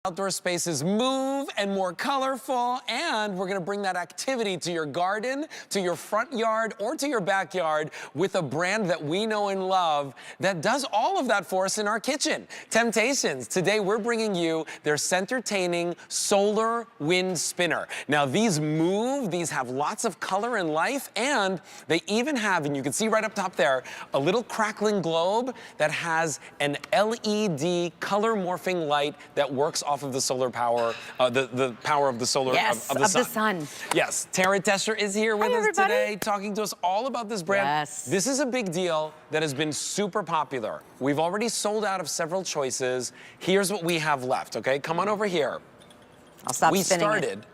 Outdoor spaces move and more colorful, and we're gonna bring that activity to your garden, to your front yard, or to your backyard with a brand that we know and love that does all of that for us in our kitchen. Temptations. Today we're bringing you their Centertaining Solar Wind Spinner. Now these move, these have lots of color and life, and they even have, and you can see right up top there, a little crackling globe that has an LED color morphing light that works off of the solar power, the power of the solar, yes, of the sun. Yes, Tara Tescher is here with us today, talking to us all about this brand. Yes. This is a big deal that has been super popular. We've already sold out of several choices. Here's what we have left, okay? Come on over here. I'll stop we spinning started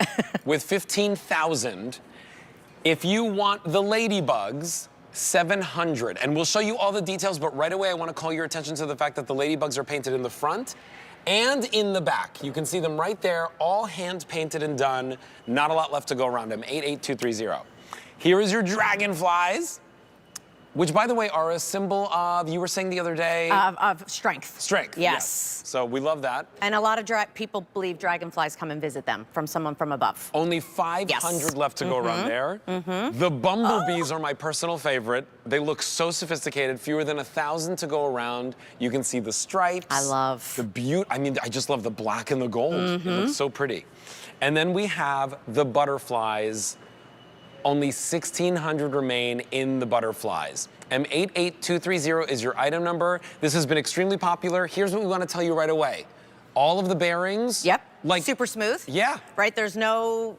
with 15,000. If you want the ladybugs, 700. And we'll show you all the details, but right away I want to call your attention to the fact that the ladybugs are painted in the front and in the back. You can see them right there, all hand painted and done. Not a lot left to go around them. 88230. Here is your dragonflies, which, by the way, are a symbol of, you were saying the other day? Of strength. Strength, yes. So we love that. And a lot of people believe dragonflies come and visit them from someone from above. Only 500 left to go around there. The bumblebees are my personal favorite. They look so sophisticated. Fewer than 1,000 to go around. You can see the stripes. I love. The beauty. I mean, I just love the black and the gold. It looks so pretty. And then we have the butterflies. Only 1,600 remain in the butterflies. M88230 is your item number. This has been extremely popular. Here's what we want to tell you right away. All of the bearings. Yep. Like super smooth. Yeah. Right. There's no,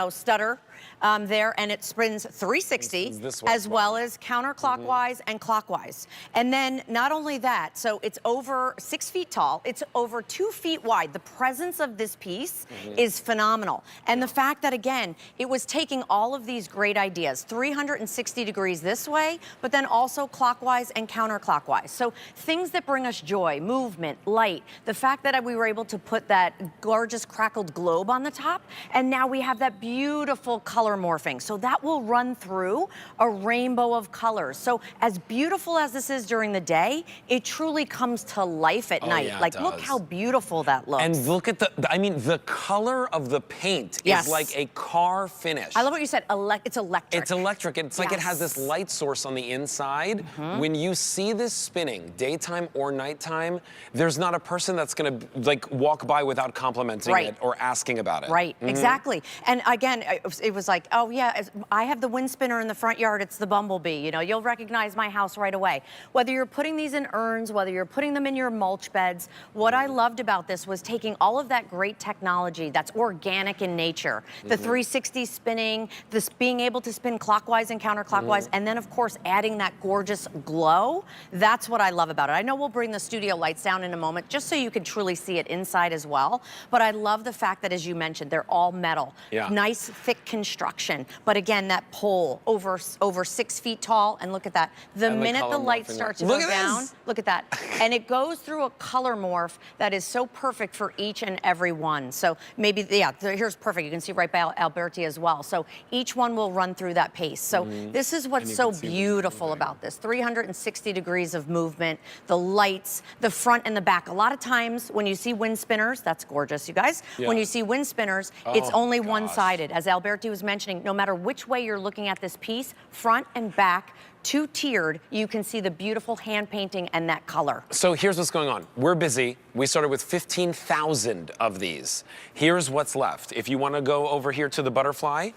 stutter there, and it spins 360 as well as counterclockwise and clockwise. And then not only that, so it's over 6 feet tall. It's over 2 feet wide. The presence of this piece is phenomenal. And the fact that, again, it was taking all of these great ideas, 360 degrees this way, but then also clockwise and counterclockwise. So things that bring us joy, movement, light, the fact that we were able to put that gorgeous crackled globe on the top, and now we have that beautiful color morphing. So that will run through a rainbow of colors. So as beautiful as this is during the day, it truly comes to life at night. Yeah, like, look how beautiful that looks. And look at the color of the paint is like a car finish. I love what you said, it's electric. It's electric. It's like it has this light source on the inside. When you see this spinning, daytime or nighttime, there's not a person that's gonna like walk by without complimenting it or asking about it. Right, exactly. And again, it was like, oh yeah, I have the wind spinner in the front yard, it's the bumblebee. You'll recognize my house right away. Whether you're putting these in urns, whether you're putting them in your mulch beds, what I loved about this was taking all of that great technology that's organic in nature, the 360 spinning, this being able to spin clockwise and counterclockwise, and then of course adding that gorgeous glow. That's what I love about it. I know we'll bring the studio lights down in a moment just so you can truly see it inside as well, but I love the fact that, as you mentioned, they're all metal. Nice, thick construction. But again, that pole over 6 feet tall, and look at that. The minute the lights start to go down, look at that. And it goes through a color morph that is so perfect for each and every one. So maybe, here's perfect. You can see right by Alberti as well. So each one will run through that pace. So this is what's so beautiful about this. 360 degrees of movement, the lights, the front and the back. A lot of times when you see wind spinners, that's gorgeous, you guys. When you see wind spinners, it's only one-sided. As Alberti was mentioning, no matter which way you're looking at this piece, front and back, two-tiered, you can see the beautiful hand painting and that color. So here's what's going on. We're busy. We started with 15,000 of these. Here's what's left. If you want to go over here to the butterfly,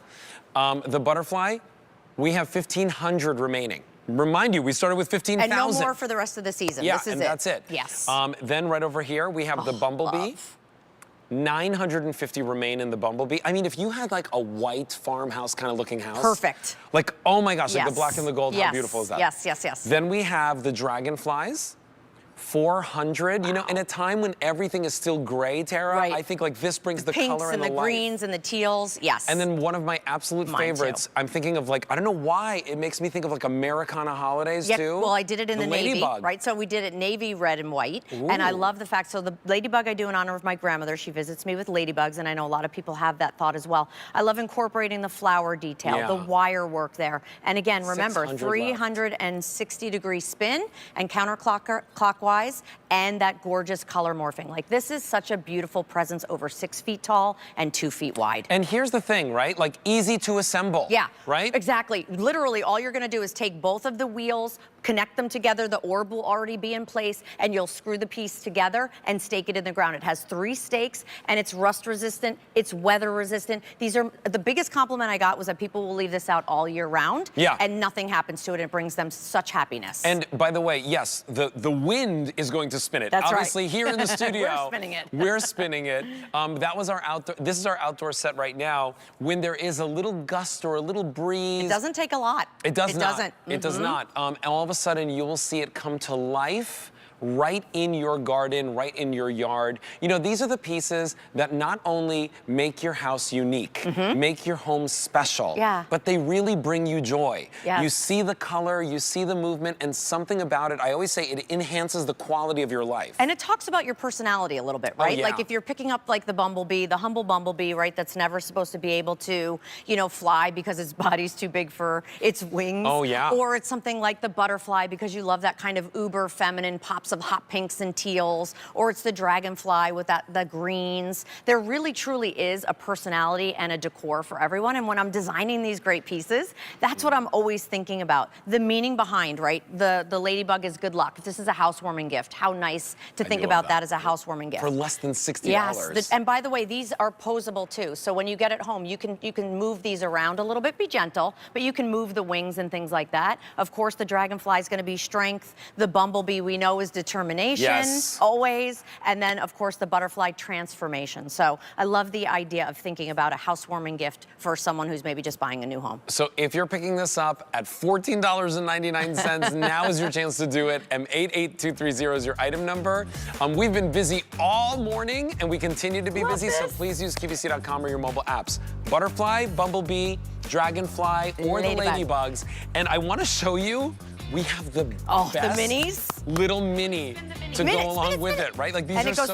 we have 1,500 remaining. Remind you, we started with 15,000. And no more for the rest of the season. Yeah, this is and that's it. Yes. Then right over here, we have the bumblebee. 950 remain in the bumblebee. I mean, if you had like a white farmhouse kind of looking house. Perfect. Like, oh my gosh, like the black and the gold, how beautiful is that? Yes. Then we have the dragonflies. 400, in a time when everything is still gray, Tara, I think like this brings the color and the light. Greens and the teals, yes. And then one of my absolute favorites, I'm thinking of like, I don't know why, it makes me think of like Americana holidays too. Well, I did it in the navy, ladybug. right? So we did it navy, red, and white. And I love the fact, so the ladybug I do in honor of my grandmother. She visits me with ladybugs, and I know a lot of people have that thought as well. I love incorporating the flower detail, the wire work there. And again, remember, 360 degree spin and counterclockwise. and that gorgeous color morphing. Like, this is such a beautiful presence, over 6 feet tall and 2 feet wide. And here's the thing, right? Like, easy to assemble. Yeah. Right? Exactly. Literally, all you're gonna do is take both of the wheels, connect them together, the orb will already be in place, and you'll screw the piece together and stake it in the ground. It has 3 stakes, and it's rust resistant, it's weather resistant. These are, the biggest compliment I got was that people will leave this out all year round, Yeah. and nothing happens to it. It brings them such happiness. And by the way, yes, the wind is going to spin it. That's right. Obviously, here in the studio, We're spinning it. We're spinning it. That was our outdoor. This is our outdoor set right now. When there is a little gust or a little breeze, it doesn't take a lot. It does not. Doesn't. It does not. And all of a sudden, you will see it come to life right in your garden, right in your yard. You know, these are the pieces that not only make your house unique, make your home special, Yeah. but they really bring you joy. Yes. You see the color, you see the movement, and something about it, I always say it enhances the quality of your life. And it talks about your personality a little bit, right? yeah. Like, if you're picking up like the bumblebee, the humble bumblebee, right, that's never supposed to be able to, you know, fly because its body's too big for its wings. Oh, yeah. Or it's something like the butterfly because you love that kind of uber feminine pops of hot pinks and teals. Or it's the dragonfly with the greens. There really truly is a personality and a decor for everyone. And when I'm designing these great pieces, that's what I'm always thinking about. The meaning behind, right? The ladybug is good luck. If this is a housewarming gift, how nice to think love about that. that as a housewarming gift. For less than $60. Yes, and by the way, these are posable too. So when you get it home, you can move these around a little bit. Be gentle, but you can move the wings and things like that. Of course, the dragonfly is going to be strength. The bumblebee we know is determination, Yes. always. And then, of course, the butterfly transformation. So I love the idea of thinking about a housewarming gift for someone who's maybe just buying a new home. So if you're picking this up at $14.99, now is your chance to do it. M88230 is your item number. We've been busy all morning, and we continue to be Love busy, so this. please use QVC.com or your mobile apps. Butterfly, bumblebee, dragonfly, or the Ladybug. ladybugs. And I want to show you, we have the Oh, the best minis? little mini to Minutes, go along minutes, with minutes. it, right? Like, these And are it goes so